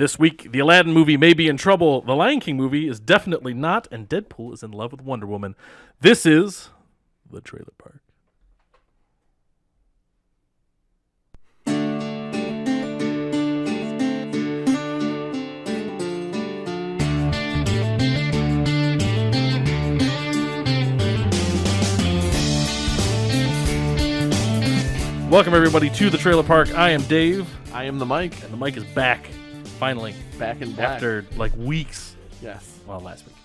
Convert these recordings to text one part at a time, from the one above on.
This week, the Aladdin movie may be in trouble. The Lion King movie is definitely not, and Deadpool is in love with Wonder Woman. This is the Trailer Park. Welcome, everybody, to the Trailer Park. I am Dave. I am the Mike. And the mic is back, finally. Back in black. After, like, weeks. Yes. Well, last week.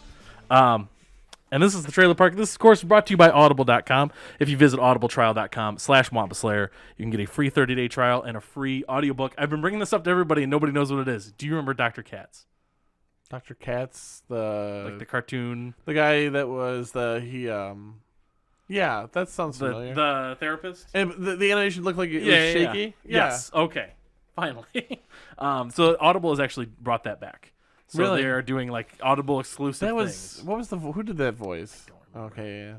And this is the Trailer Park. This, of course, is brought to you by Audible.com. If you visit audibletrial.com/WampaSlayer, you can get a free 30-day trial and a free audiobook. I've been bringing this up to everybody, and nobody knows what it is. Do you remember Dr. Katz? Dr. Katz, the cartoon. the guy that was yeah, that sounds familiar. The therapist? And the animation looked like it was shaky. Yeah. Yes. Okay. Finally. So Audible has actually brought that back. So Really? they are doing like Audible exclusive That was things. what was who did that voice? I don't remember. Okay, yeah.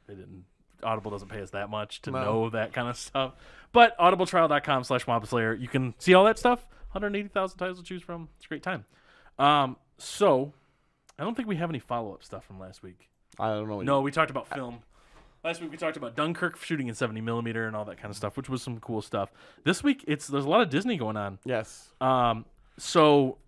They didn't. Audible doesn't pay us that much to No. know that kind of stuff. But audibletrial.com/WampaSlayer, you can see all that stuff. 180,000 titles to choose from. It's a great time. So I don't think we have any follow-up stuff from last week. I don't know. No, we talked about film. Last week we talked about Dunkirk shooting in 70mm and all that kind of stuff, which was some cool stuff. This week there's a lot of Disney going on. Yes. So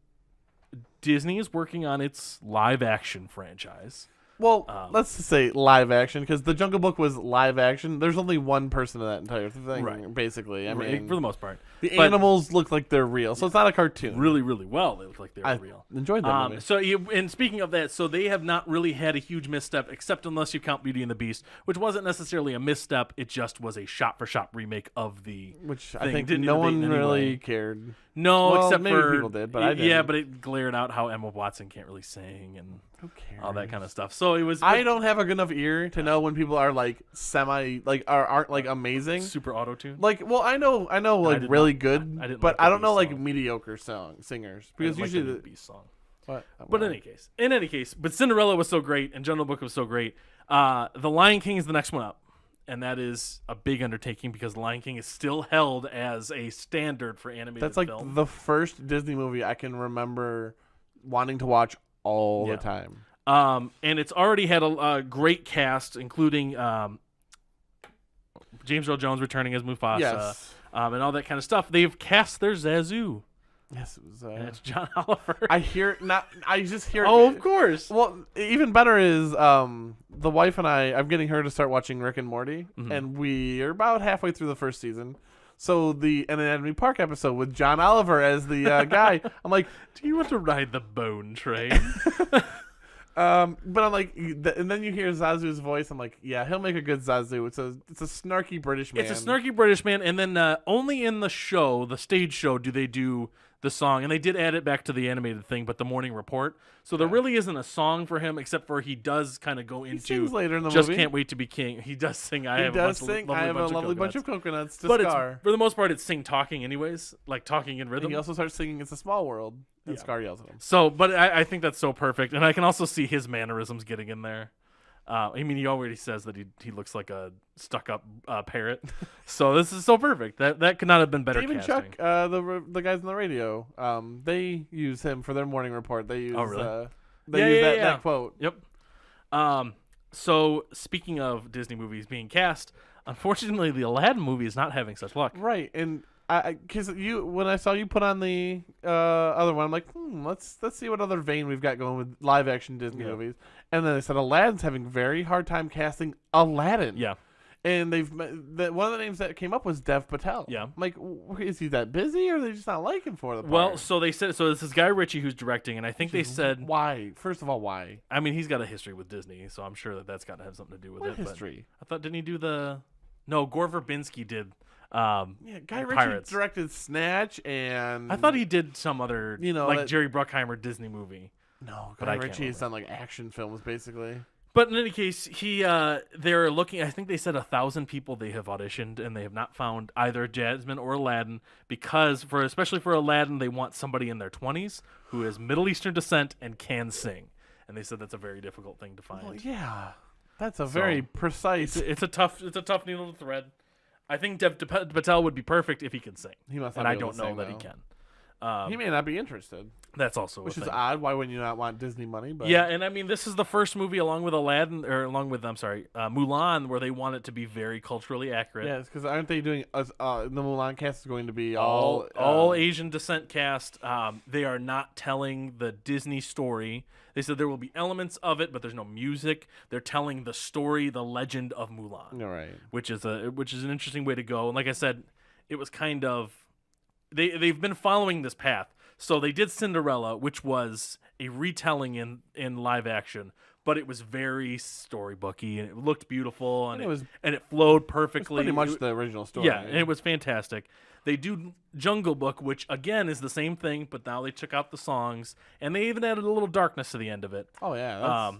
Disney is working on its live action franchise. Well, let's just say live action, because the Jungle Book was live action. There's only one person in that entire thing, Right. basically. I mean, for the most part. the But animals look like they're real, so it's not a cartoon. really, really well. They look like they were I real. enjoyed that movie. And speaking of that, so they have not really had a huge misstep, except unless you count Beauty and the Beast, which wasn't necessarily a misstep. It just was a shot-for-shot remake of the Which I thing. think Didn't no innovate one in any really way. cared. No, Well, except maybe for people did, but I didn't. Yeah, but it glared out how Emma Watson can't really sing and Who cares? all that kind of stuff. So it was. I don't have a good enough ear to know when people are like aren't like amazing. super auto-tuned. Like, well, I know like did really not- good, I didn't but like the I don't know Beast like song. mediocre singers I because didn't like usually the Beast song. What? But in any case, but Cinderella was so great and Jungle Book was so great. The Lion King is the next one up, and that is a big undertaking because The Lion King is still held as a standard for animated that's like film. the first Disney movie I can remember wanting to watch all Yeah. the time. And it's already had a great cast, including James Earl Jones returning as Mufasa, Yes. and all that kind of stuff. They've cast their Zazu, Yes, it was. and it's John Oliver. I just hear. Oh, of course. Well, even better is the wife and I'm getting her to start watching Rick and Morty, and we are about halfway through the first season. So the Anatomy Park episode with John Oliver as the guy, I'm like, Do you want to ride the bone train? but I'm like, and then you hear Zazu's voice. I'm like, yeah, he'll make a good Zazu. It's a snarky British man. It's a snarky British man, and then only in the show, the stage show, do they do the song, and they did add it back to the animated thing, but the Morning Report. So there really isn't a song for him, except for he does kind of go into. He sings later in the Just movie. Can't Wait to Be King. He does sing. I He have does a sing. lovely I have a lovely bunch coconuts. of coconuts to But Scar. it's, for the most part, it's sing talking anyways, like talking in rhythm. He also starts singing "It's a Small World," and Yeah. Scar yells at him. So, but I think that's so perfect, and I can also see his mannerisms getting in there. I mean, he already says that he looks like a stuck-up parrot. So this is so perfect. That could not have been better Even casting. Chuck, the guys on the radio, they use him for their morning report. They use. Oh, really? They use that quote. Yep. So speaking of Disney movies being cast, unfortunately, the Aladdin movie is not having such luck. Right, and because when I saw you put on the other one, I'm like, let's see what other vein we've got going with live action Disney movies. And then they said Aladdin's having very hard time casting Aladdin. Yeah. And one of the names that came up was Dev Patel. Yeah. I'm like, is he that busy, or are they just not like him for the part? Well, so they said this is Guy Ritchie who's directing, and I think they said why? First of all, why? I mean, he's got a history with Disney, so I'm sure that's got to have something to do with What it. but history? I thought didn't he do No, Gore Verbinski did. Yeah, Guy Ritchie Pirates. directed Snatch, and I thought he did some other, like that- Jerry Bruckheimer Disney movie. No, but Guy I can't Ritchie has done like action films, basically. But in any case, they're looking. I think they said 1,000 people they have auditioned, and they have not found either Jasmine or Aladdin because, especially for Aladdin, they want somebody in their 20s who is Middle Eastern descent and can sing. And they said that's a very difficult thing to find. Well, yeah, that's a very precise. It's a tough needle to thread. I think Dev Patel would be perfect if he can sing. He must not and I be able don't to know sing, that he though. can. He may not be interested, That's also which a is thing. odd. Why wouldn't you not want Disney money? But Yeah, and I mean, this is the first movie along with Mulan, where they want it to be very culturally accurate. yes, because aren't they doing? The Mulan cast is going to be all Asian descent cast. They are not telling the Disney story. They said there will be elements of it, but there's no music. They're telling the story, the legend of Mulan, All right. which is an interesting way to go. And like I said, it was kind of they've been following this path. So they did Cinderella, which was a retelling in live action, but it was very storybooky and it looked beautiful and it flowed perfectly. Pretty much the original story. Yeah, and it was fantastic. They do Jungle Book, which again is the same thing, but now they took out the songs and they even added a little darkness to the end of it. Oh yeah.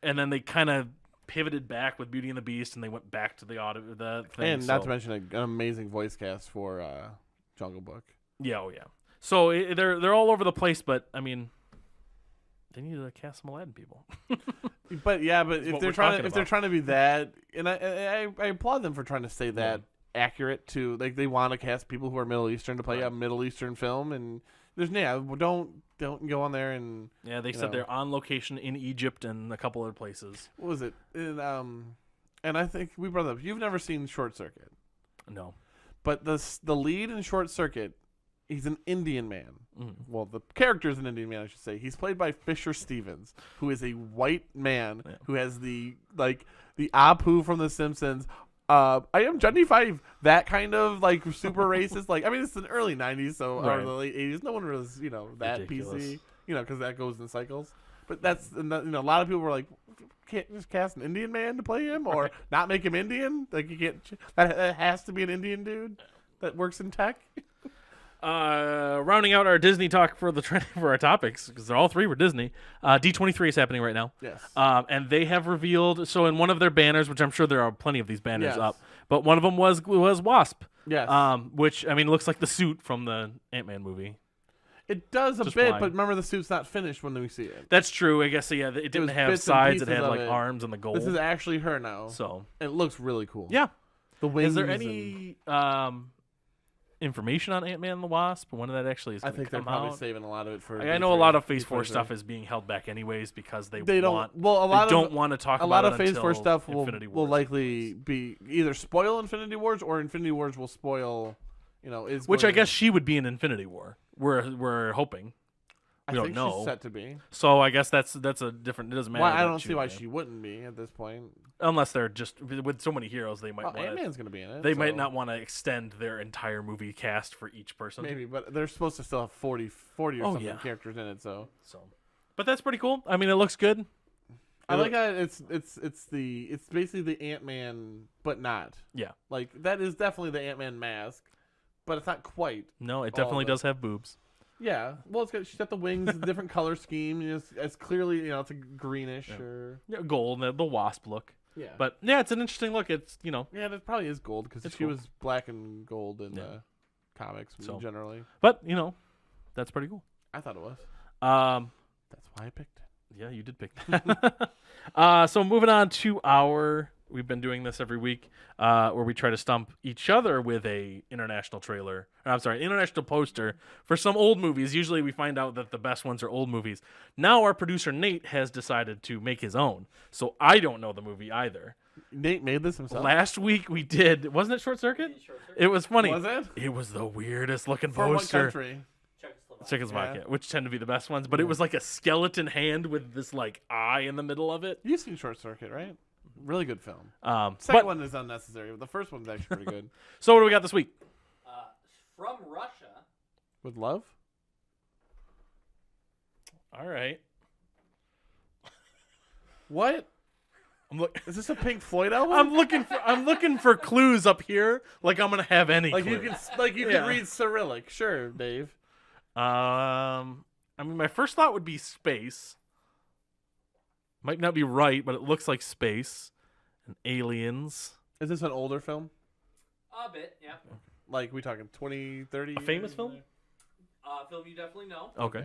And then they kind of pivoted back with Beauty and the Beast, and they went back to the thing. And not to mention an amazing voice cast for Jungle Book. Yeah, oh yeah. So they're all over the place, but I mean, they need to cast some Aladdin people. But if they're trying to be that, and I applaud them for trying to stay that accurate to, like, they want to cast people who are Middle Eastern to play a Middle Eastern film, and don't go on there and they said they're on location in Egypt and a couple other places. What was it? And I think we brought up, you've never seen Short Circuit. No. But the lead in Short Circuit, he's an Indian man. Well, the character is an Indian man, I should say. He's played by Fisher Stevens, who is a white man who has the Apu from The Simpsons. I am Johnny Five. That kind of like super racist. Like, I mean, it's the early '90s, so or the late '80s. No one was that Ridiculous. PC. Because that goes in cycles. But that's a lot of people were like, can't just cast an Indian man to play him, or not make him Indian. Like, you can't. That has to be an Indian dude that works in tech. Rounding out our Disney talk for our topics, because all three were Disney. D23 is happening right now. Yes. And they have revealed, so in one of their banners, which I'm sure there are plenty of these banners Yes. up, but one of them was Wasp. Yes. Which, I mean, looks like the suit from the Ant-Man movie. It does a Just bit, flying. but remember the suit's not finished when we see it. That's true. I guess, yeah, it didn't was have bits and sides. It pieces had, of like, it. arms and the gold. This is actually her now. So, It looks really cool. yeah. The wings. Is there any information on Ant-Man and the Wasp? When that actually is I going to think they're come probably out? saving a lot of it for. I know a lot of Phase 4 D23. stuff is being held back anyways because they They don't. want. Well, a lot they of don't want to talk a about lot it of Phase 4 until stuff Infinity will Wars. likely be either spoil Infinity Wars or Infinity Wars will spoil. Is Which going I guess she would be in Infinity War. We're hoping. I We don't think know. she's set to be. So I guess that's a different. It doesn't matter. Well, I that don't see would why be. she wouldn't be at this point. Unless they're just with so many heroes, they might want Ant-Man's going to be in it. They so might not want to extend their entire movie cast for each person. Maybe, but they're supposed to still have 40 or something characters in it. So, but that's pretty cool. I mean, it looks good. I like how it's basically the Ant-Man, but not. Yeah. Like, that is definitely the Ant-Man mask, but it's not quite. No, it definitely does have boobs. Yeah. Well, she's got the wings, different color scheme. It's clearly, it's a greenish or Gold, the wasp look. yeah. But yeah, it's an interesting look. It's yeah, that probably is gold because she cool. was black and gold in the comics generally. But that's pretty cool. I thought it was. That's why I picked it. Yeah, you did pick that. So moving on to we've been doing this every week, where we try to stump each other with a international poster for some old movies. Usually we find out that the best ones are old movies. Now our producer Nate has decided to make his own. So I don't know the movie either. Nate made this himself. Last week we did, wasn't it Short Circuit? It was funny. Was it? It was the weirdest looking For what poster. country? Czechoslovakia, which tend to be the best ones, but it was like a skeleton hand with this like eye in the middle of it. You've seen Short Circuit, right? Really good film. Second But one is unnecessary, but the first one's actually pretty good. so what do we got this week? From Russia. With love? All right. What? Is this a Pink Floyd album? I'm looking for clues up here. Like I'm gonna have any. like clue. you can read Cyrillic, sure, Dave. I mean, my first thought would be space. Might not be right, but it looks like space and aliens. Is this an older film? A bit, yeah. Like we talking 20, 30? A famous film? Film you definitely know. Okay.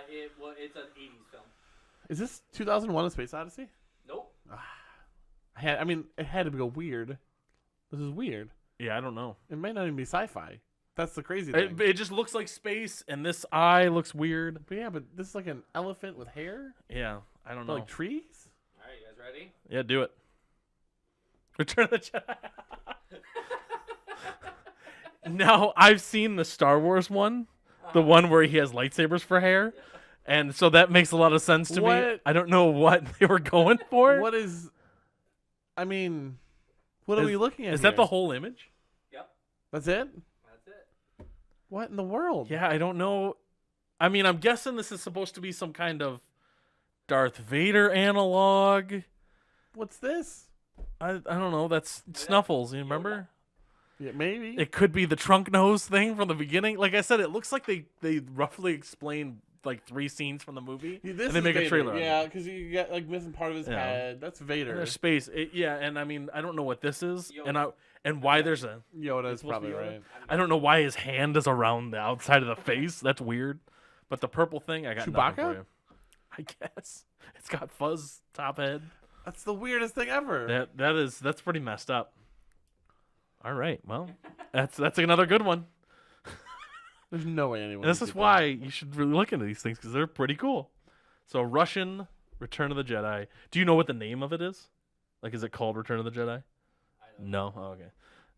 It's an 80s film. Is this 2001: A Space Odyssey? Nope. It had to go weird. This is weird. Yeah, I don't know. It might not even be sci-fi. That's the crazy thing. It just looks like space, and this eye looks weird. But yeah, but this is like an elephant with hair, Yeah, I don't know. like trees. All right, you guys ready? Yeah, do it. Return of the Jedi. Now, I've seen the Star Wars one, the one where he has lightsabers for hair, and so that makes a lot of sense to me. What? I don't know what they were going for. What is? I mean, what are we looking at? Is that here? the whole image? Yep, That's it? that's it. What in the world? Yeah, I don't know. I mean, I'm guessing this is supposed to be some kind of Darth Vader analog. What's this? I don't know. That's Snuffles. You remember? Yeah, maybe. It could be the trunk nose thing from the beginning. Like I said, it looks like they roughly explain like 3 scenes from the movie, Yeah, and this they is make Vader. a trailer. Yeah, because you got like missing part of his Yeah. head. That's And Vader. there's space. Yeah, and I mean, I don't know what this is, Yoda. and why there's a. Yoda is supposed to probably be Yoda? right. I don't know why his hand is around the outside of the face. That's weird. But the purple thing, I got nothing for Chewbacca? you. I guess it's got fuzz top head. That's the weirdest thing ever. That's pretty messed up. All right, well, that's another good one. There's no way anyone. And this would is get why you should really look into these things because they're pretty cool. So Russian Return of the Jedi. Do you know what the name of it is? Like, is it called Return of the Jedi? I don't No. Oh, okay.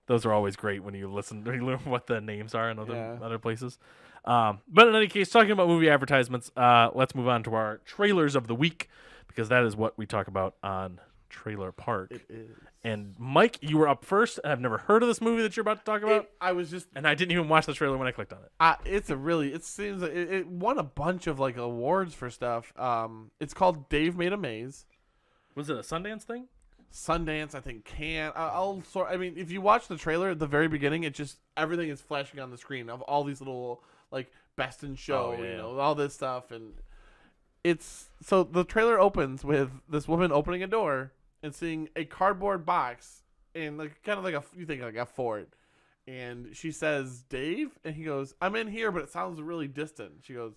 Those are always great when you listen, when you learn what the names are in Yeah. other places. But in any case, talking about movie advertisements, let's move on to our trailers of the week because that is what we talk about on Trailer Park. It is. And Mike, you were up first. I've never heard of this movie that you're about to talk about, I was just. and I didn't even watch the trailer when I clicked on it. It's a really. It seems like it won a bunch of like awards for stuff. It's called Dave Made a Maze. Was it a Sundance thing? Sundance, I think, I mean, if you watch the trailer at the very beginning, it just everything is flashing on the screen of all these little like best in show, Oh, yeah. you know, all this stuff, and it's so the trailer opens with this woman opening a door and seeing a cardboard box and like kind of like you think like a fort, and she says Dave, and he goes, I'm in here, but it sounds really distant. She goes,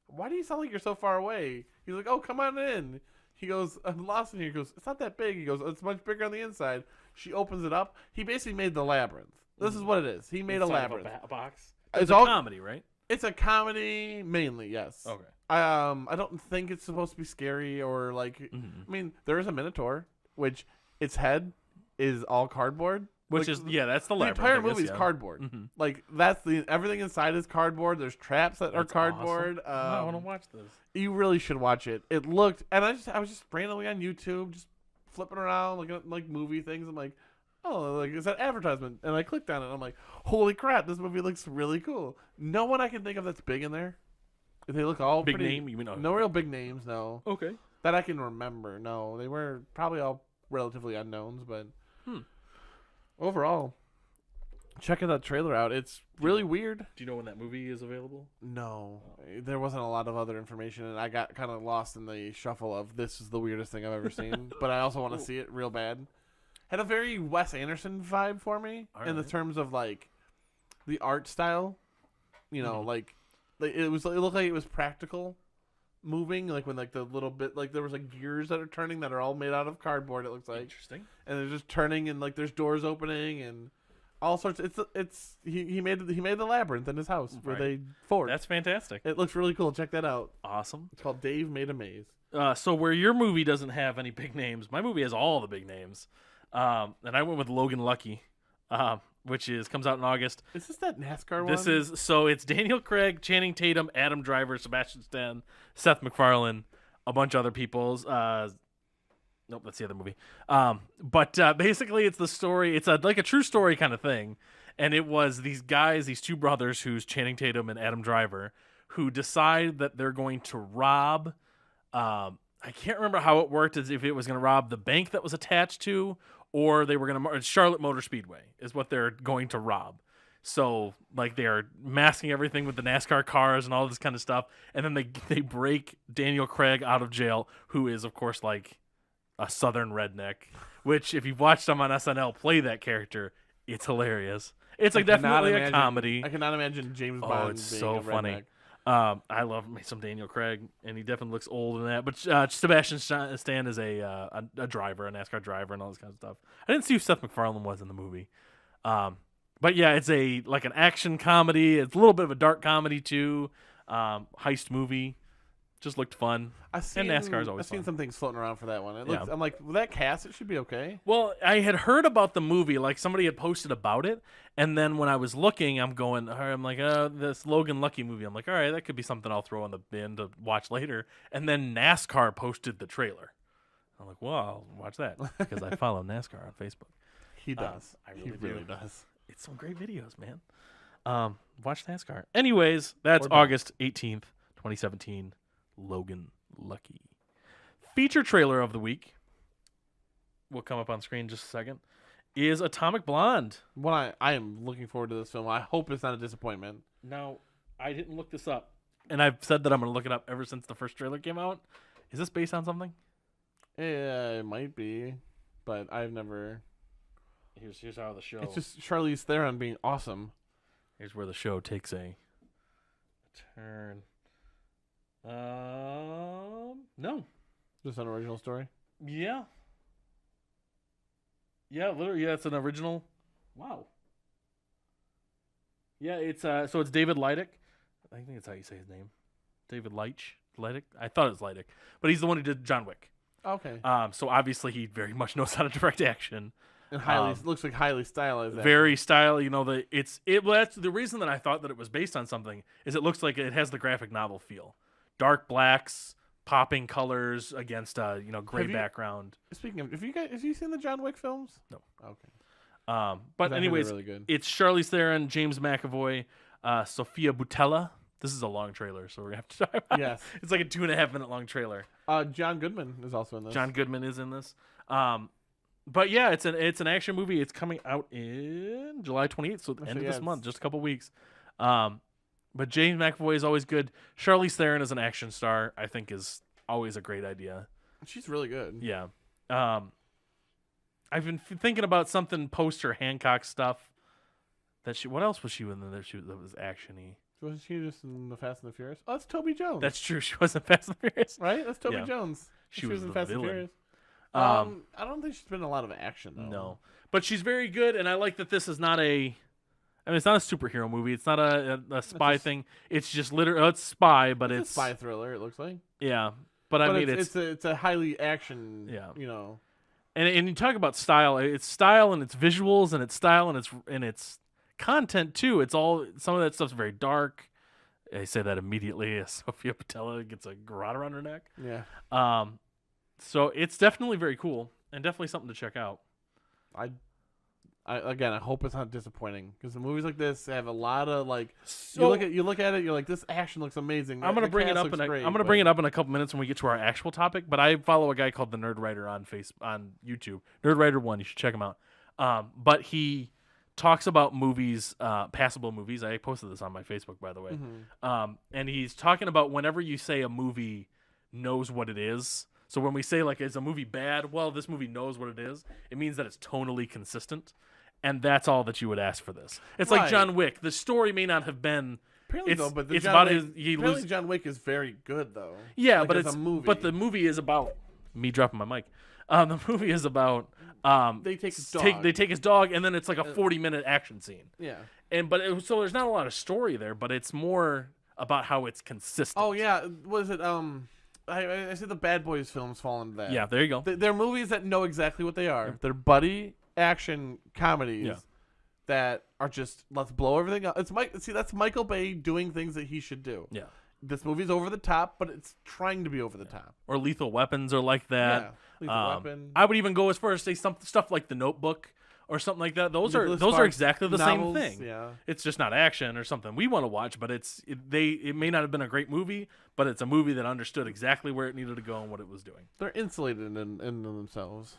why do you sound like you're so far away? He's like, oh, come on in. He goes, I'm lost in here. He goes, it's not that big. He goes, it's much bigger on the inside. She opens it up. He basically made the labyrinth. This is what it is. He made a Inside of labyrinth. a box. It's It's a all- comedy, right? It's a comedy mainly, yes. Okay. I don't think it's supposed to be scary or like. Mhm. I mean, there is a Minotaur, which its head is all cardboard. Which Like, is that's the the labyrinth, entire I guess, movie is yeah. cardboard. Mhm. Like that's everything inside is cardboard. There's traps that are That's awesome. cardboard. I want to watch this. You really should watch it. It looked, and I was just randomly on YouTube, just flipping around, looking at like movie things. I'm like, oh, like is that advertisement? And I clicked on it. And I'm like, holy crap, this movie looks really cool. No one I can think of that's big in there. They look all Big pretty, name, you mean? No real big names, no. Okay. That I can remember. No, they were probably all relatively unknowns, but overall, checking that trailer out, it's really weird. Do you know when that movie is available? No, there wasn't a lot of other information, and I got kind of lost in the shuffle of this is the weirdest thing I've ever seen. But I also want to see it real bad. Had a very Wes Anderson vibe for me in the Alright. terms of like the art style. You know, Mhm. like it looked like it was practical moving, like when like the little bit like there was like gears that are turning that are all made out of cardboard. It looks like, Interesting. and they're just turning, and like there's doors opening and all sorts. He made the labyrinth in his house where Right. they fought. That's fantastic. It looks really cool. Check that out. Awesome. It's called Dave Made a Maze. So where your movie doesn't have any big names, my movie has all the big names. And I went with Logan Lucky, which comes out in August. Is this that NASCAR one? It's Daniel Craig, Channing Tatum, Adam Driver, Sebastian Stan, Seth MacFarlane, a bunch of other people's. Nope, that's the other movie. But basically, it's the story. It's like a true story kind of thing, and it was these guys, these two brothers, who's Channing Tatum and Adam Driver, who decide that they're going to rob. I can't remember how it worked, as if it was going to rob the bank that was attached to, or they were going to Charlotte Motor Speedway is what they're going to rob. So like they are masking everything with the NASCAR cars and all this kind of stuff, and then they break Daniel Craig out of jail, who is of course like a southern redneck. Which if you've watched him on SNL play that character, it's hilarious. It's like definitely a comedy. I cannot imagine James Oh, Bond it's being so a funny. redneck. I love me some Daniel Craig, and he definitely looks old in that. But Sebastian Stan is a driver, a NASCAR driver, and all this kind of stuff. I didn't see who Seth MacFarlane was in the movie. But yeah, it's like an action comedy. It's a little bit of a dark comedy too. Heist movie. Just looked fun. NASCAR is always I've seen fun. some things floating around for that one. Yeah. I'm like, with that cast, it should be okay. Well, I had heard about the movie, like somebody had posted about it, and then when I was looking, I'm like, this Logan Lucky movie. I'm like, all right, that could be something I'll throw in the bin to watch later. And then NASCAR posted the trailer. I'm like, well, I'll watch that because I follow NASCAR on Facebook. He does. I really does. It's some great videos, man. Watch NASCAR. Anyways, that's Or don't. August 18th, 2017. Logan Lucky. Feature trailer of the week, will come up on screen in just a second, is Atomic Blonde. One I am looking forward to this film. I hope it's not a disappointment. Now, I didn't look this up, and I've said that I'm going to look it up ever since the first trailer came out. Is this based on something? Yeah, it might be, but I've never. Here's how the show. It's just Charlize Theron being awesome. Here's where the show takes a turn. No. Just an original story. Yeah. Yeah, literally, yeah, it's an original. Wow. Yeah, it's so it's David Leitch. I think that's how you say his name. David Leitch. I thought it was Leitch, but he's the one who did John Wick. Okay. So obviously he very much knows how to direct action. And highly looks like highly stylized. Very style, well, that's the reason that I thought that it was based on something is it looks like it has the graphic novel feel. Dark blacks, popping colors against gray background. Speaking of, have you seen the John Wick films? No. Okay. But I heard anyways, they're really good. it's Charlize Theron, James McAvoy, Sophia Boutella. This is a long trailer, so we're gonna have to talk about Yes. it. It's like a 2.5 minute long trailer. John Goodman is also in this. John Goodman is in this. But yeah, it's an action movie. It's coming out in July 28th, so the end of this month, just a couple weeks. But James McAvoy is always good. Charlize Theron as an action star, I think, is always a great idea. She's really good. Yeah. I've been thinking about something post her Hancock stuff. What else was she in there? That was actiony. Wasn't she just in the Fast and the Furious? Oh, that's Toby Jones. That's true. She wasn't Fast and Furious, right. That's Toby Yeah. Jones. She was in the Fast villain. and Furious. I don't think she's been in a lot of action though. No, but she's very good, and I like that this is not it's not a superhero movie. It's not a spy thing. It's just literally it's spy, but it's a spy thriller. It looks like. Yeah, but I mean it's a highly action. Yeah. And you talk about style. It's style and it's visuals and it's style and it's content too. It's all some of that stuff's very dark. I say that immediately as Sophia Boutella gets a garrote around her neck. Yeah. So it's definitely very cool and definitely something to check out. I hope it's not disappointing because the movies like this have a lot of like. So, you look at it, you're like, this action looks amazing. I'm gonna bring it up in a couple minutes when we get to our actual topic. But I follow a guy called the Nerd Writer on YouTube. Nerd Writer 1, you should check him out. But he talks about movies, passable movies. I posted this on my Facebook, by the way. Mm-hmm. And he's talking about whenever you say a movie knows what it is. So when we say like is a movie bad, well, this movie knows what it is. It means that it's tonally consistent, and that's all that you would ask for this. It's like John Wick. The story may not have been. Apparently, It's, though, but it's John about Wick, John Wick is very good though. Yeah, like, but as it's a movie. But the movie is about me dropping my mic. The movie is about they take his dog. They take his dog, and then it's like a 40-minute action scene. Yeah. So there's not a lot of story there, but it's more about how it's consistent. Oh yeah, was it I see the Bad Boys films fall into that. Yeah, there you go. They're movies that know exactly what they are. They're buddy action comedies that are just let's blow everything up. That's Michael Bay doing things that he should do. Yeah. This movie's over the top, but it's trying to be over the top. Or Lethal Weapons are like that. Yeah, Lethal Weapon. I would even go as far as say stuff like The Notebook or something like that. Those Nicholas are Sparks exactly the novels, same thing. Yeah. It's just not action or something we want to watch, but it may not have been a great movie, but it's a movie that understood exactly where it needed to go and what it was doing. They're insulated in themselves.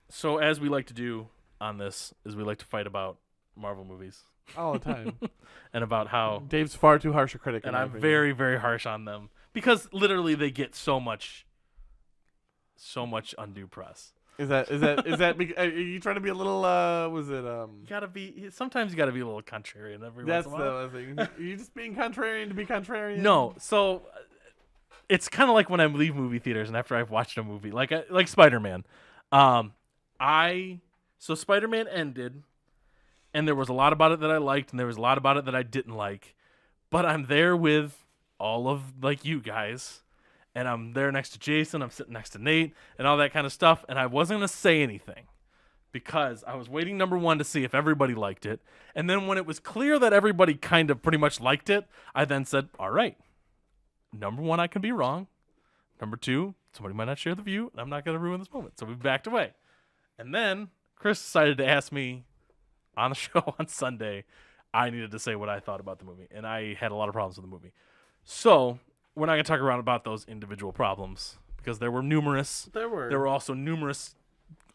So as we like to do on this is we like to fight about Marvel movies All the time. and about how Dave's far too harsh a critic. and in my I'm opinion. very, very harsh on them because literally they get so much undue press. Is that are you trying to be a little Sometimes you gotta be a little contrarian every that's once in a while. the thing. Are you just being contrarian to be contrarian? No, so it's kind of like when I leave movie theaters and after I've watched a movie, like Spider-Man. So Spider-Man ended, and there was a lot about it that I liked, and there was a lot about it that I didn't like. But I'm there with all of like you guys, and I'm there next to Jason. I'm sitting next to Nate, and all that kind of stuff. And I wasn't gonna say anything because I was waiting, number one, to see if everybody liked it, and then when it was clear that everybody kind of pretty much liked it, I then said, "All right, number one, I can be wrong. Number two, somebody might not share the view, and I'm not gonna ruin this moment." So we backed away, and then Chris decided to ask me on the show on Sunday. I needed to say what I thought about the movie, and I had a lot of problems with the movie. So we're not going to talk around about those individual problems because there were numerous. There were also numerous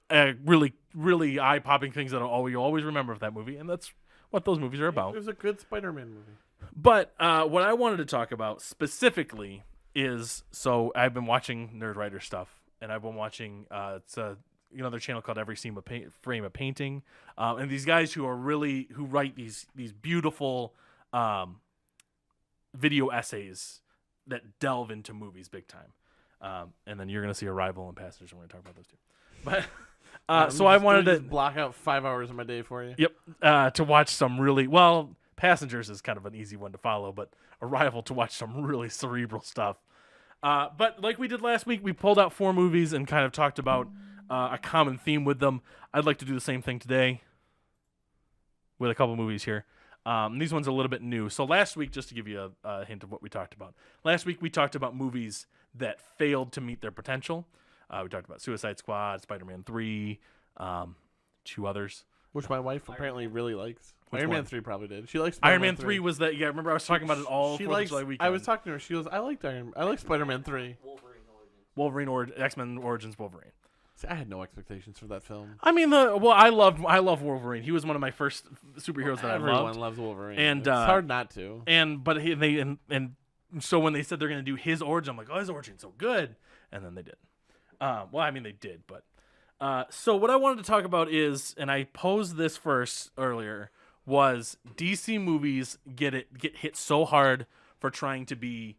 really, really eye-popping things that you always remember of that movie, and that's what those movies are about. It was a good Spider-Man movie. But what I wanted to talk about specifically is, so I've been watching Nerd Writer stuff, and I've been watching it's another channel called Every Frame of Painting, and these guys who write these beautiful video essays that delve into movies big time, and then you're gonna see Arrival and Passengers, and we're gonna talk about those too. But so I wanted to block out 5 hours of my day for you. Yep, to watch some really Passengers is kind of an easy one to follow, but Arrival to watch some really cerebral stuff. But like we did last week, we pulled out 4 movies and kind of talked about a common theme with them. I'd like to do the same thing today with a couple movies here. These ones are a little bit new. So last week, just to give you a hint of what we talked about. Last week, we talked about movies that failed to meet their potential. We talked about Suicide Squad, Spider-Man 3, 2 others. Which my wife apparently really likes. Iron Man 3 probably did. She likes Iron Man 3 was that. Yeah, remember I was talking about it all she 4th likes, of July weekend. I was talking to her. She goes, I like Spider-Man 3. Wolverine X-Men Origins Wolverine. See, I had no expectations for that film. I mean, I love Wolverine. He was one of my first superheroes that I loved. Everyone loves Wolverine. And it's hard not to. And so when they said they're going to do his origin, I'm like, oh, his origin's so good. And then they did. Well, I mean, they did, but so what I wanted to talk about is, and I posed this first earlier, was DC movies get hit so hard for trying to be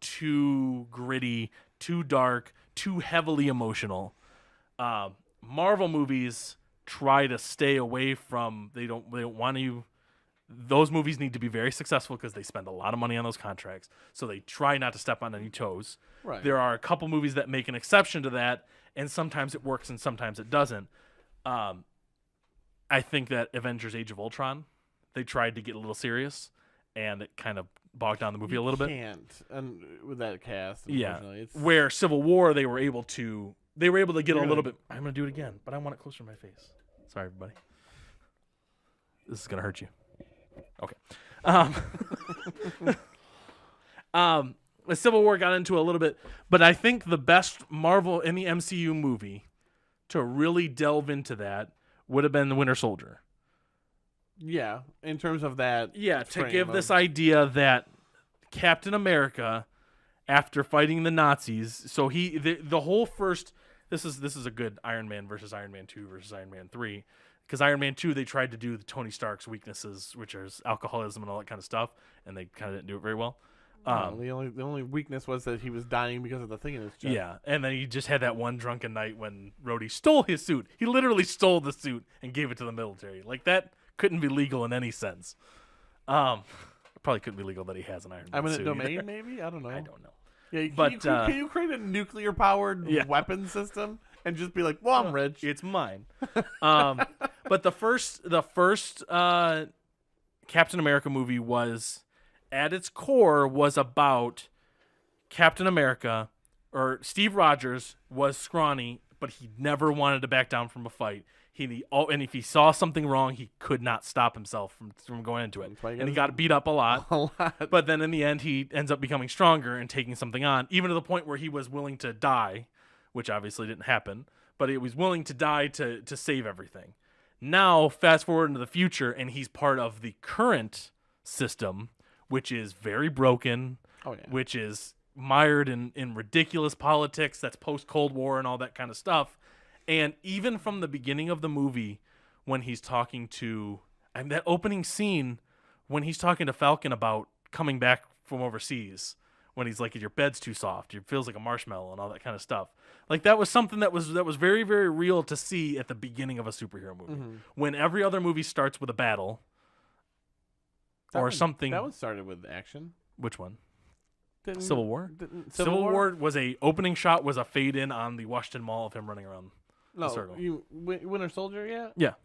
too gritty, too dark, too heavily emotional. Marvel movies try to stay away from. They don't want to. Those movies need to be very successful because they spend a lot of money on those contracts. So they try not to step on any toes. Right. There are a couple movies that make an exception to that, and sometimes it works and sometimes it doesn't. I think that Avengers: Age of Ultron, they tried to get a little serious, and it kind of bogged down the movie a little bit. And with that cast, yeah. It's... Where Civil War, they were able to get a little bit. I'm gonna do it again, but I want it closer to my face. Sorry, everybody. This is gonna hurt you. Okay. The Civil War got into a little bit, but I think the best Marvel in the MCU movie to really delve into that would have been The Winter Soldier. Yeah, in terms of that. Yeah, to give this idea that Captain America, after fighting the Nazis, so the whole first. This is a good Iron Man versus Iron Man 2 versus Iron Man 3. Because Iron Man 2, they tried to do the Tony Stark's weaknesses, which is alcoholism and all that kind of stuff, and they kind of didn't do it very well. The only weakness was that he was dying because of the thing in his chest. Yeah, and then he just had that one drunken night when Rhodey stole his suit. He literally stole the suit and gave it to the military. Like, that couldn't be legal in any sense. Probably couldn't be legal that he has an Iron Man suit. Eminent domain, maybe? I don't know. I don't know. Yeah, But, can you create a nuclear-powered weapon system and just be like, well, I'm rich. It's mine. But the first Captain America movie was, at its core, was about Captain America, or Steve Rogers was scrawny, but he never wanted to back down from a fight. And if he saw something wrong, he could not stop himself from going into it. And he got beat up a lot. But then in the end, he ends up becoming stronger and taking something on, even to the point where he was willing to die, which obviously didn't happen. But he was willing to die to save everything. Now, fast forward into the future, and he's part of the current system, which is very broken, which is mired in ridiculous politics that's post-Cold War and all that kind of stuff. And even from the beginning of the movie, when he's talking to... and that opening scene, when he's talking to Falcon about coming back from overseas, when he's like, your bed's too soft, it feels like a marshmallow, and all that kind of stuff. Like that was something that was very, very real to see at the beginning of a superhero movie. When every other movie starts with a battle something. That one started with action. Which one? Didn't- Civil War. Civil War was a opening shot was a fade in on the Washington Mall of him running around. No, circle. Winter Soldier yet? Yeah,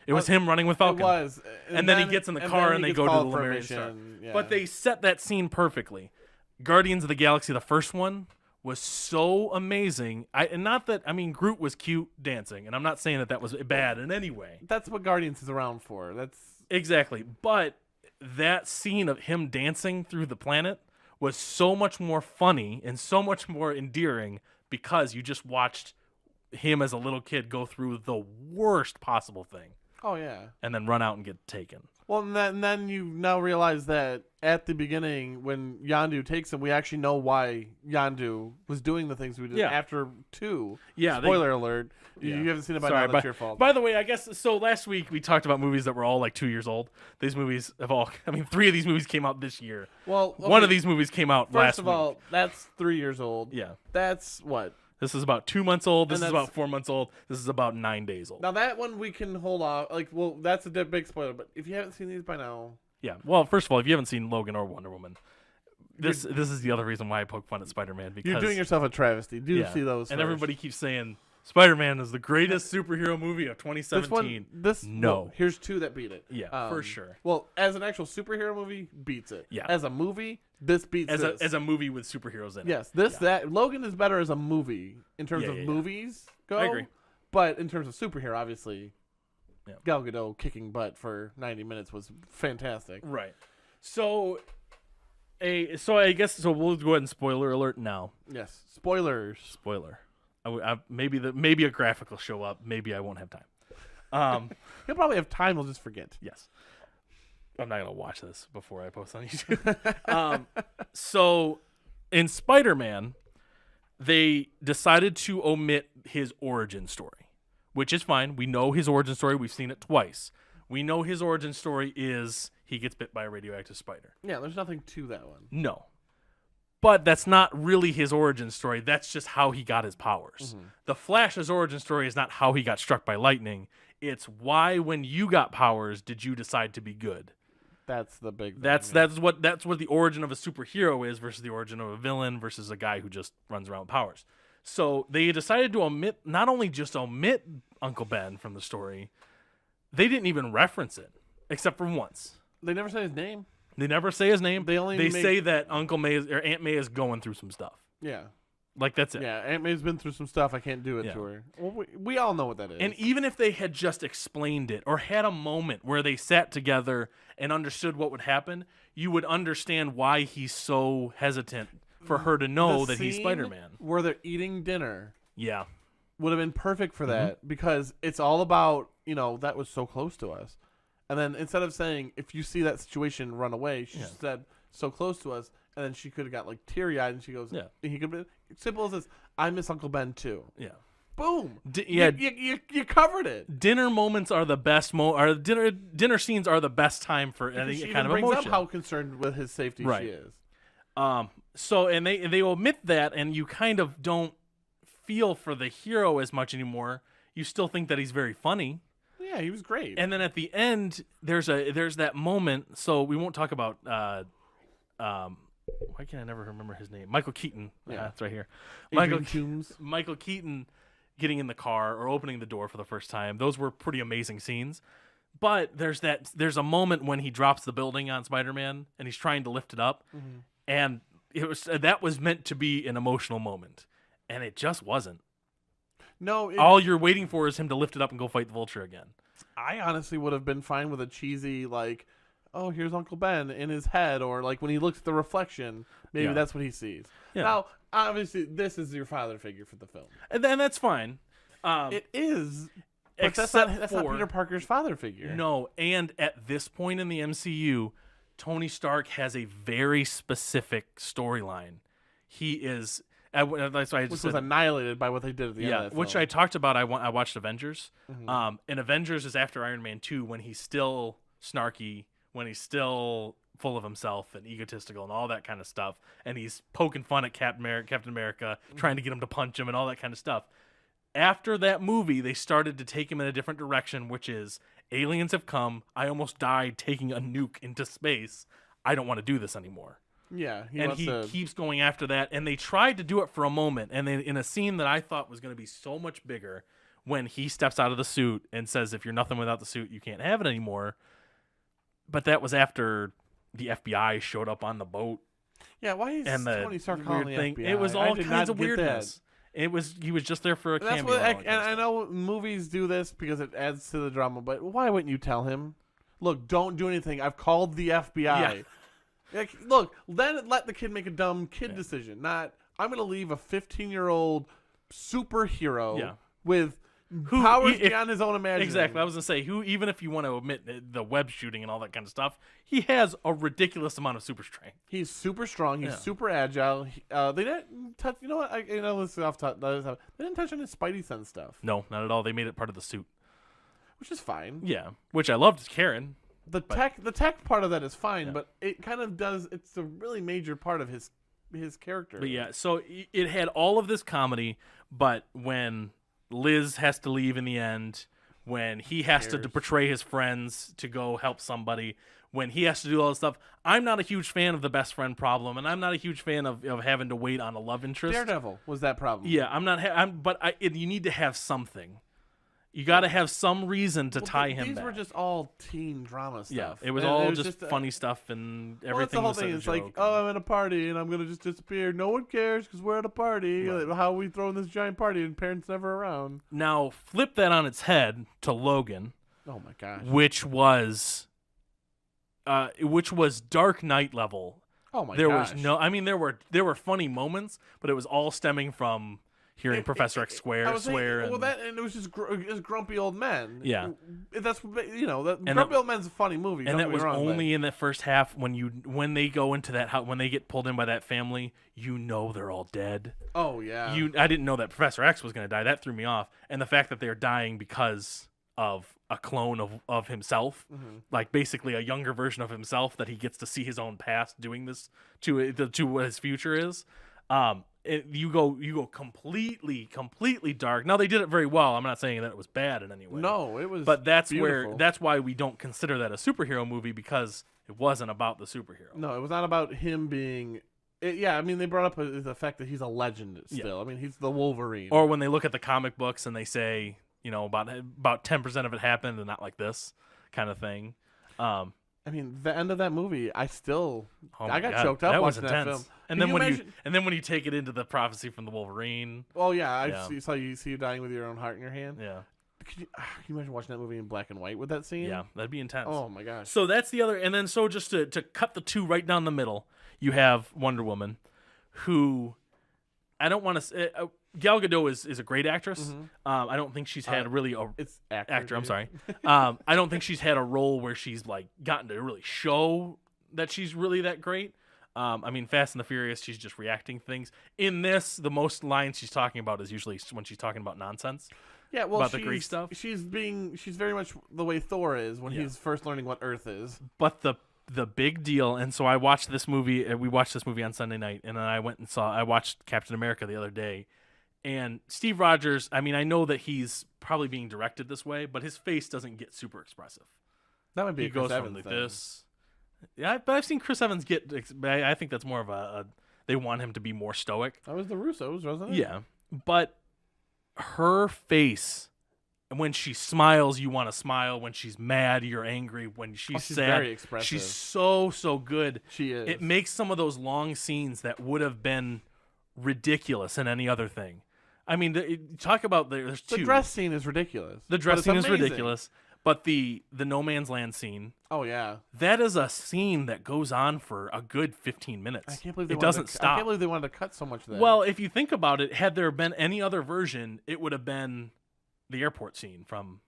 it was him running with Falcon. It was, and then he gets in the car and they go to the Lemurian Star. Yeah. But they set that scene perfectly. Guardians of the Galaxy, the first one, was so amazing. Groot was cute dancing, and I'm not saying that was bad in any way. That's what Guardians is around for. That's Exactly. But that scene of him dancing through the planet was so much more funny and so much more endearing because you just watched him as a little kid go through the worst possible thing oh yeah. and then run out and get taken. Well, and then you now realize that at the beginning, when Yondu takes him, we actually know why Yondu was doing the things we did Yeah. after 2. Yeah. Spoiler alert. Yeah. You haven't seen it by Sorry, now. That's your fault. By the way, I guess so. Last week we talked about movies that were all like 2 years old. These movies have all. 3 of these movies came out this year. Well, One of okay, these movies came out last First of week. all, that's 3 years old. Yeah. That's what? This is about 2 months old. This And is that's- about 4 months old. This is about 9 days old. Now that one we can hold off. That's a big spoiler. But if you haven't seen these by now, Yeah. Well, first of all, if you haven't seen Logan or Wonder Woman, this is the other reason why I poke fun at Spider-Man because you're doing yourself a travesty. Do yeah. see those. And first. everybody keeps saying Spider-Man is the greatest superhero movie of 2017. No. Here's 2 that beat it. Yeah, for sure. Well, as an actual superhero movie, beats it. Yeah. As a movie, this beats as this. a movie with superheroes in it. Yes, that Logan is better as a movie in terms Yeah, of yeah, yeah. movies go. I agree. But in terms of superhero, obviously, Yeah. Gal Gadot kicking butt for 90 minutes was fantastic. Right. So I guess we'll go ahead and spoiler alert now. Yes. Spoilers. Spoiler. Maybe a graphic will show up. Maybe I won't have time. He'll probably have time. We'll just forget. Yes. I'm not gonna watch this before I post on YouTube. So in Spider-Man, they decided to omit his origin story, which is fine. We know his origin story. We've seen it twice. We know his origin story is he gets bit by a radioactive spider. Yeah, there's nothing to that one. No. But that's not really his origin story. That's just how he got his powers. The Flash's origin story is not how he got struck by lightning. It's why, when you got powers, did you decide to be good? That's the big thing. That's what the origin of a superhero is versus the origin of a villain versus a guy who just runs around with powers. So they decided to not only omit Uncle Ben from the story, they didn't even reference it except for once. They never said his name. They never say his name. They say that Uncle May or Aunt May is going through some stuff. Yeah. Like that's it. Yeah, Aunt May's been through some stuff. I can't do it Yeah. to her. Well, we all know what that is. And even if they had just explained it or had a moment where they sat together and understood what would happen, you would understand why he's so hesitant for her to know The that he's scene Spider-Man. where they're eating dinner Yeah. would have been perfect for that because it's all about, that was so close to us. And then instead of saying, if you see that situation, run away, she said, so close to us. And then she could have got teary-eyed and she goes, Yeah. He could be simple as this, I miss Uncle Ben too. Yeah. Boom. Yeah. You covered it. Dinner moments are the best. Dinner scenes are the best time for any She kind even of brings emotion. up how concerned with his safety Right. she is. So they omit that, and you kind of don't feel for the hero as much anymore. You still think that he's very funny. Yeah, he was great. And then at the end, there's that moment. So we won't talk about why can I never remember his name? Michael Keaton. Yeah, it's right here. Adrian Toomes. Michael Keaton getting in the car or opening the door for the first time. Those were pretty amazing scenes. But there's a moment when he drops the building on Spider-Man and he's trying to lift it up, and that was meant to be an emotional moment, and it just wasn't. No, All you're waiting for is him to lift it up and go fight the Vulture again. I honestly would have been fine with a cheesy oh, here's Uncle Ben in his head, or when he looks at the reflection, maybe Yeah. that's what he sees. Yeah. Now, obviously, this is your father figure for the film. And then that's fine. It is, but that's Except not for Peter Parker's father figure. No, and at this point in the MCU, Tony Stark has a very specific storyline. He is. That's why I which just was said, annihilated by what they did at the end of that which film. I talked about. I watched Avengers. And Avengers is after Iron Man 2 when he's still snarky, when he's still full of himself and egotistical and all that kind of stuff, and he's poking fun at Captain America, trying to get him to punch him and all that kind of stuff. After that movie, they started to take him in a different direction, which is aliens have come. I almost died taking a nuke into space. I don't want to do this anymore. Yeah, He keeps going after that, and they tried to do it for a moment, and then in a scene that I thought was going to be so much bigger, when he steps out of the suit and says, if you're nothing without the suit, you can't have it anymore. But that was after the FBI showed up on the boat. Yeah, why is Tony Stark calling the FBI? It was all kinds of weirdness. That. He was just there for a cameo. I know movies do this because it adds to the drama, but why wouldn't you tell him? Look, don't do anything. I've called the FBI. Yeah. Like, look, then let the kid make a dumb kid decision. Not, I'm going to leave a 15-year-old superhero with powers beyond his own imagination. Exactly. I was going to say, even if you want to admit the web shooting and all that kind of stuff, he has a ridiculous amount of super strength. He's super strong. He's super agile. They didn't touch, you know what? This is off top. They didn't touch on his Spidey sense stuff. No, not at all. They made it part of the suit. Which is fine. Yeah, which I loved Karen. The tech part of that is fine, but it kind of does. It's a really major part of his character. But yeah, so it had all of this comedy, but when Liz has to leave in the end, when he has to betray his friends to go help somebody, when he has to do all this stuff, I'm not a huge fan of the best friend problem, and I'm not a huge fan of having to wait on a love interest. Daredevil was that problem. Yeah, I'm not. You need to have something. You got to have some reason to tie him back. These were just all teen drama stuff. Yeah, it was all just funny stuff and everything. That's the whole thing. It's like, oh, I'm at a party and I'm going to just disappear. No one cares because we're at a party. Right. How are we throwing this giant party and parents never around? Now, flip that on its head to Logan. Oh, my gosh. Which was Dark Knight level. Oh, my gosh. There were funny moments, but it was all stemming from hearing Professor X swear. And it was just grumpy old men. Yeah, that's grumpy old men's a funny movie. And that was only in the first half when they go into that house, when they get pulled in by that family. They're all dead. Oh yeah. I didn't know that Professor X was going to die. That threw me off, and the fact that they're dying because of a clone of himself, like basically a younger version of himself that he gets to see his own past doing this to what his future is. You go completely dark. Now they did it very well. I'm not saying that it was bad in any way. No, it was. But that's beautiful. that's why we don't consider that a superhero movie, because it wasn't about the superhero. No, it was not about him being. They brought up the fact that he's a legend still. Yeah. He's the Wolverine. Or when they look at the comic books and they say, about 10% of it happened and not like this kind of thing. The end of that movie, I got choked up that watching was that film. And then when you take it into the prophecy from the Wolverine. Oh yeah, I saw you dying with your own heart in your hand. Yeah. Can you imagine watching that movie in black and white with that scene? Yeah, that'd be intense. Oh my gosh. So that's the other, and then so just to cut the two right down the middle, you have Wonder Woman, who I don't want to say. Gal Gadot is a great actress. I don't think she's had it's actor. I'm sorry. I don't think she's had a role where she's like gotten to really show that she's really that great. Fast and the Furious, she's just reacting things. In this, the most lines she's talking about is usually when she's talking about nonsense. Yeah, well, about the Greek stuff. She's very much the way Thor is when he's first learning what Earth is. But the big deal, and so I watched this movie. We watched this movie on Sunday night, and then I watched Captain America the other day. And Steve Rogers, I know that he's probably being directed this way, but his face doesn't get super expressive. That might be he goes from like this. Yeah, but I've seen Chris Evans get. I think that's more of they want him to be more stoic. That was the Russos, wasn't it? Yeah, but her face, when she smiles, you want to smile. When she's mad, you're angry. When she's sad, very expressive. She's so good. She is. It makes some of those long scenes that would have been ridiculous in any other thing. Talk about there's two. The dress scene is ridiculous. The dress scene is ridiculous, but the No Man's Land scene. Oh yeah, that is a scene that goes on for a good 15 minutes. I can't believe it doesn't stop. I can't believe they wanted to cut so much there. Well, if you think about it, had there been any other version, it would have been the airport scene from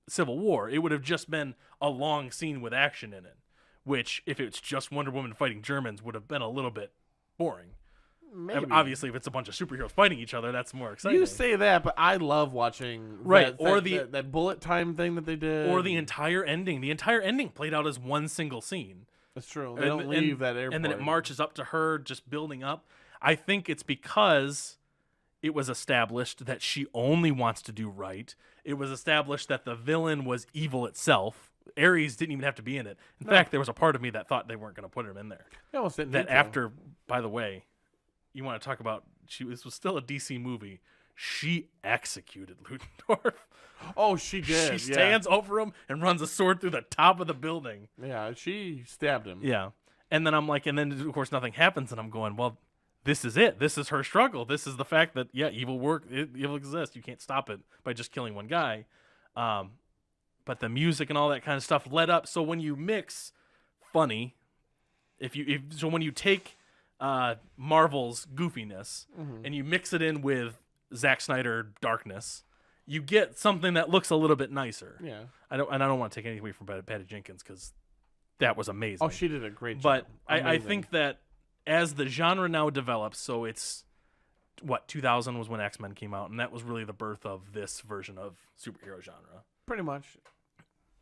Civil War. It would have just been a long scene with action in it, which, if it's just Wonder Woman fighting Germans, would have been a little bit boring. Maybe. Obviously, if it's a bunch of superheroes fighting each other, that's more exciting. You say that, but I love watching that bullet time thing that they did, or the entire ending. The entire ending played out as one single scene. That's true. They don't leave that airport. And then it marches up to her, just building up. I think it's because it was established that she only wants to do right. It was established that the villain was evil itself. Ares didn't even have to be in it. In fact, there was a part of me that thought they weren't going to put him in there. They almost didn't That need to. after, by the way, you want to talk about, this was still a DC movie. She executed Ludendorff. Oh, she did. She stands over him and runs a sword through the top of the building. Yeah, she stabbed him. Yeah. And then I'm like, and then of course nothing happens, and I'm going, well, this is it. This is her struggle. This is the fact that, yeah, evil exists. You can't stop it by just killing one guy. But the music and all that kind of stuff led up. So when you mix funny, so when you take Marvel's goofiness and you mix it in with Zack Snyder darkness, you get something that looks a little bit nicer. Yeah. I don't want to take anything away from Patty Jenkins because that was amazing. Oh, she did a great job. But I think that as the genre now develops, so it's 2000 was when X-Men came out, and that was really the birth of this version of superhero genre. Pretty much.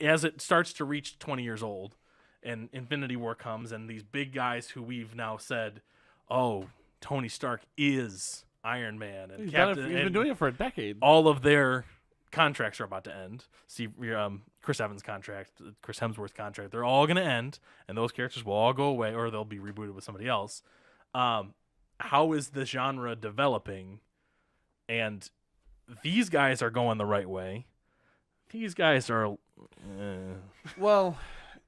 As it starts to reach 20 years old, and Infinity War comes, and these big guys who we've now said, oh, Tony Stark is Iron Man, and He's Captain, been doing it for a decade. all of their contracts are about to end. See, Chris Evans' contract, Chris Hemsworth's contract, they're all going to end, and those characters will all go away, or they'll be rebooted with somebody else. How is the genre developing? And these guys are going the right way. These guys are... Well...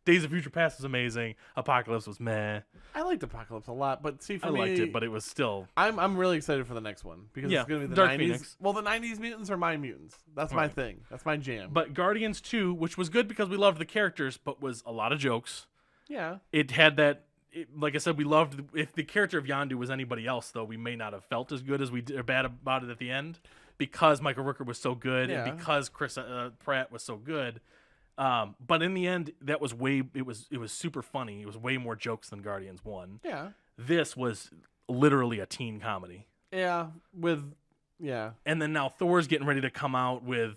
Days of Future Past was amazing. Apocalypse was meh. I liked Apocalypse a lot, but see, for I me... liked it, but it was still... I'm really excited for the next one, because Yeah, it's going to be the Dark 90s. Phoenix. Well, the 90s mutants are my mutants. That's my Right. thing. That's my jam. But Guardians 2, which was good because we loved the characters, but was a lot of jokes. yeah. It had that... like I said, we loved... If the character of Yondu was anybody else, though, we may not have felt as good as we did, or bad about it at the end, because Michael Rooker was so good, Yeah. and because Chris Pratt was so good. But in the end, that was it was super funny. It was way more jokes than Guardians 1. Yeah. This was literally a teen comedy. Yeah. Yeah. And then now Thor's getting ready to come out with,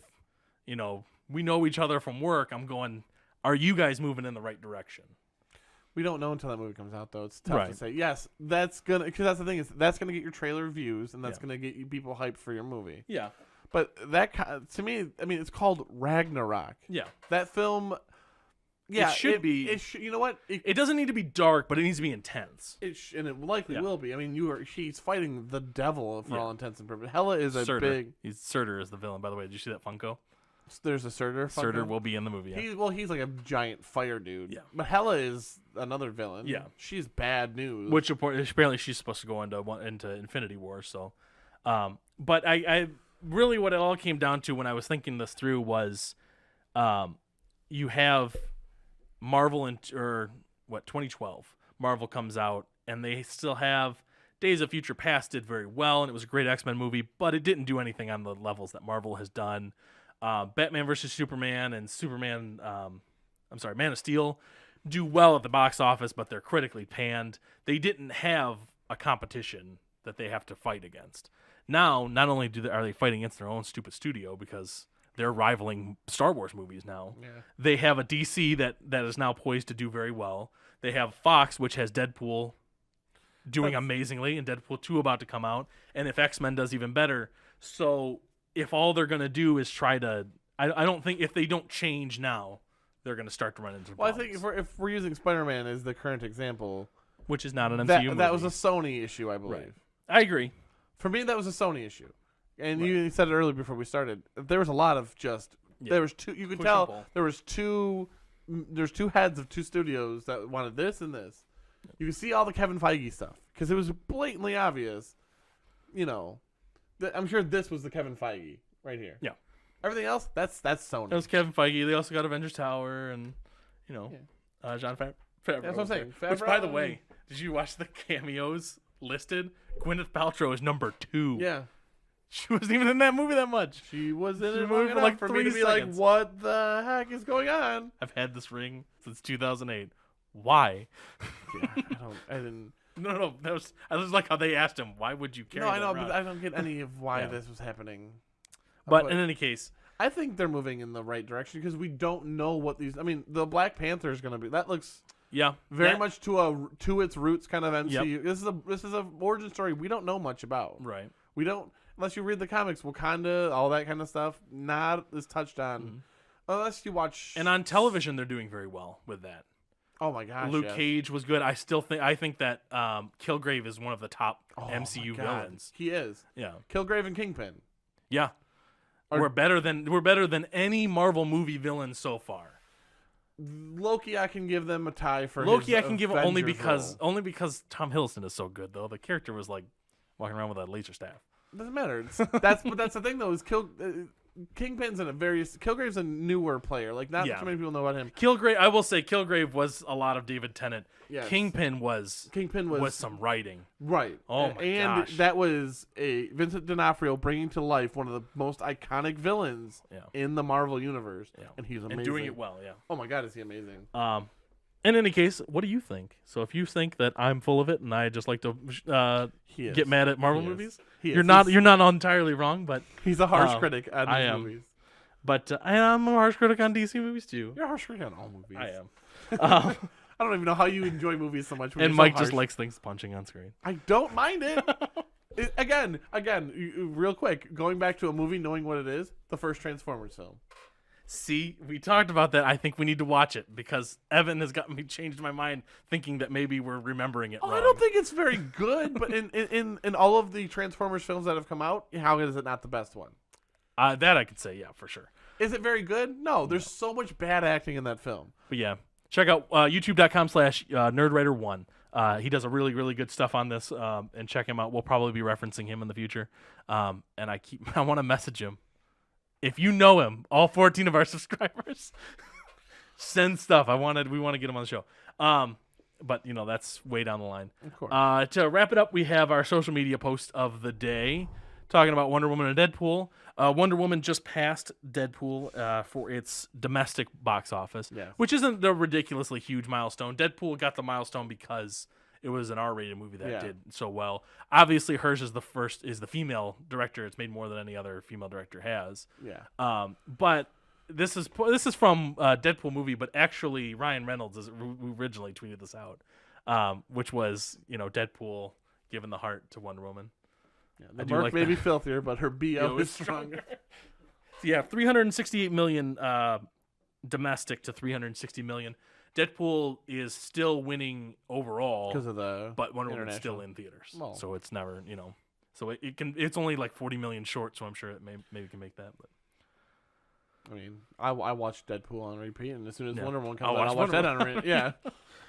we know each other from work. I'm going, are you guys moving in the right direction? We don't know until that movie comes out, though. It's tough to Right. say. Yes, that's gonna, because that's the thing, is that's gonna get your trailer views, and that's Yeah. gonna get you people hyped for your movie. Yeah. But to me, I mean, it's called Ragnarok. Yeah. That film, yeah, should be- you know what? It doesn't need to be dark, but it needs to be intense. And it likely Yeah. will be. I mean, she's fighting the devil for Yeah. all intents and purposes. Hela is a big. Surtur is the villain, by the way. Did you see that Funko? There's a Surtur. Surtur will be in the movie. Yeah. He's like a giant fire dude. Yeah. But Hela is another villain. Yeah. She's bad news. Which apparently she's supposed to go into Infinity War. So, but I really what it all came down to when I was thinking this through was, you have Marvel 2012. Marvel comes out and they still have Days of Future Past did very well, and it was a great X-Men movie, but it didn't do anything on the levels that Marvel has done. Batman vs Superman and Man of Steel do well at the box office, but they're critically panned. They didn't have a competition that they have to fight against. Now, not only are they fighting against their own stupid studio because they're rivaling Star Wars movies now, Yeah. they have a DC that is now poised to do very well. They have Fox, which has Deadpool doing amazingly, and Deadpool 2 about to come out, and if X-Men does even better. So if all they're going to do is try to... I don't think if they don't change now, they're going to start to run into Well, I problems. think if we're using Spider-Man as the current example, Which is not an MCU movie. that was a Sony issue, I believe. Right. I agree. For me, that was a Sony issue. And Right. you said it earlier before we started. There was a lot of there was two. You could Push tell and pull. there was two. There's two heads of two studios that wanted this and this. You can see all the Kevin Feige stuff because it was blatantly obvious. I'm sure this was the Kevin Feige right here. Yeah. Everything else, that's Sony. That was Kevin Feige. They also got Avengers Tower and, John Favreau. That's what I'm saying. Which, by the Favreau way, did you watch the cameos listed? Gwyneth Paltrow is number 2. Yeah. She wasn't even in that movie that much. She was in She it moved long for enough like for me to 3 be seconds. like, what the heck is going on? I've had this ring since 2008. Why? Yeah, I didn't. No. I was like how they asked him, why would you carry No, I know, that around? but I don't get any of why Yeah. this was happening. But in any case, I think they're moving in the right direction because we don't know what these. I mean, the Black Panther is going to be. That looks. Yeah, Very that- much to its roots kind of MCU. Yep. This is a origin story we don't know much about. right. We don't, unless you read the comics, Wakanda, all that kind of stuff, not is touched on. Unless you watch. And on television, they're doing very well with that. Oh my gosh, Luke yes. Cage was good. I think that Kilgrave is one of the top Oh MCU my God. villains. He is. Yeah, Kilgrave and Kingpin. yeah. Are- We're better than any Marvel movie villain so far. Loki, I can give them a tie for Loki, his I can give it only Avengers because Tom Hiddleston is so good though. The character was like walking around with a laser staff. role. Doesn't matter. That's the thing though. Is Kingpin's Kilgrave's a newer player. Like not Yeah. too many people know about him. Kilgrave, I will say, Kilgrave was a lot of David Tennant. Yes. Kingpin was some writing. Right. Oh my and gosh. that was a Vincent D'Onofrio bringing to life one of the most iconic villains Yeah. in the Marvel universe, Yeah. and he's amazing. And doing it well. Yeah. Oh my God, is he amazing? In any case, what do you think? So if you think that I'm full of it and I just like to He is. get mad at Marvel He is. movies, He is. you're not entirely wrong. But He's a harsh Um, critic on I these am. movies. I'm a harsh critic on DC movies too. You're a harsh critic on all movies. I am. I don't even know how you enjoy movies so much. when And you're so Mike just harsh. likes things punching on screen. I don't mind it. Again, real quick, going back to a movie, knowing what it is, the first Transformers film. See, we talked about that. I think we need to watch it because Evan has gotten me changed my mind, thinking that maybe we're remembering it Oh, wrong. I don't think it's very good, but in all of the Transformers films that have come out, how is it not the best one? That I could say, yeah, for sure. Is it very good? No, there's so much bad acting in that film. But yeah, check out youtube.com/nerdwriter1. He does a really, really good stuff on this, and check him out. We'll probably be referencing him in the future. And I want to message him. If you know him, all 14 of our subscribers, send stuff. We want to get him on the show. But that's way down the line. Of course. To wrap it up, we have our social media post of the day talking about Wonder Woman and Deadpool. Wonder Woman just passed Deadpool for its domestic box office, Yes. which isn't the ridiculously huge milestone. Deadpool got the milestone because it was an R-rated movie that did so well. Obviously, hers is the female director. It's made more than any other female director has. Yeah. But this is from Deadpool movie, but actually Ryan Reynolds originally tweeted this out, which was Deadpool giving the heart to Wonder Woman. The do Merc like may that. be filthier, but her BO is is stronger. So yeah, 368 million domestic to 360 million. Deadpool is still winning overall Because of the but Wonder Woman's still international. in theaters, Well. so it's never so it's only like 40 million short, so I'm sure it maybe can make that. But I mean, I watched Deadpool on repeat, and as soon as Yeah. Wonder Woman I'll comes out, I'll watch watch that on repeat. Yeah.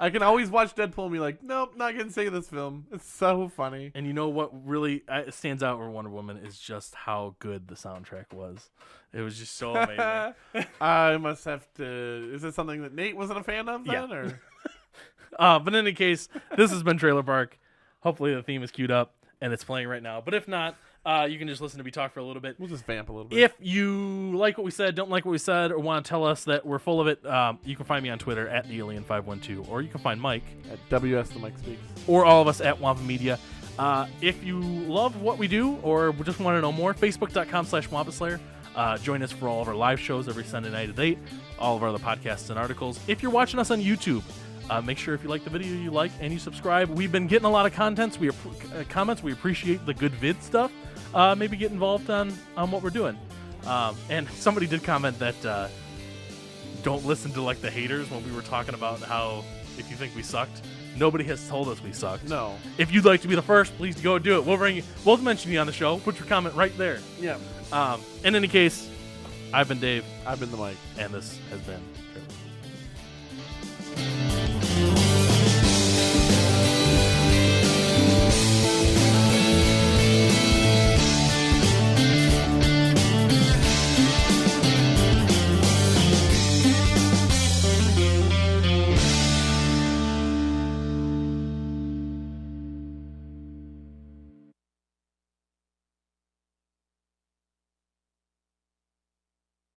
I can always watch Deadpool and be like, nope, not going to say this film. It's so funny. and you know what really stands out for Wonder Woman is just how good the soundtrack was. It was just so amazing. I must have to. Is this something that Nate wasn't a fan of then? Yeah. Or? But in any case, this has been Trailer Park. Hopefully the theme is queued up and it's playing right now. But if not, you can just listen to me talk for a little bit. We'll just vamp a little bit. If you like what we said, don't like what we said, or want to tell us that we're full of it, you can find me on Twitter at TheAlien512, or you can find Mike At WS the Mike Speaks. or all of us at Wampa Media. If you love what we do or just want to know more, Facebook.com/WampaSlayer. Join us for all of our live shows every Sunday night at 8, all of our other podcasts and articles. If you're watching us on YouTube, make sure if you like the video you like and you subscribe. We've been getting a lot of comments. We appreciate the good vid stuff. Maybe get involved on what we're doing. And somebody did comment that don't listen to like the haters when we were talking about how if you think we sucked. Nobody has told us we sucked. No. If you'd like to be the first, please go do it. We'll mention you on the show. Put your comment right there. Yeah. In any case, I've been Dave, I've been the Mike. and this has been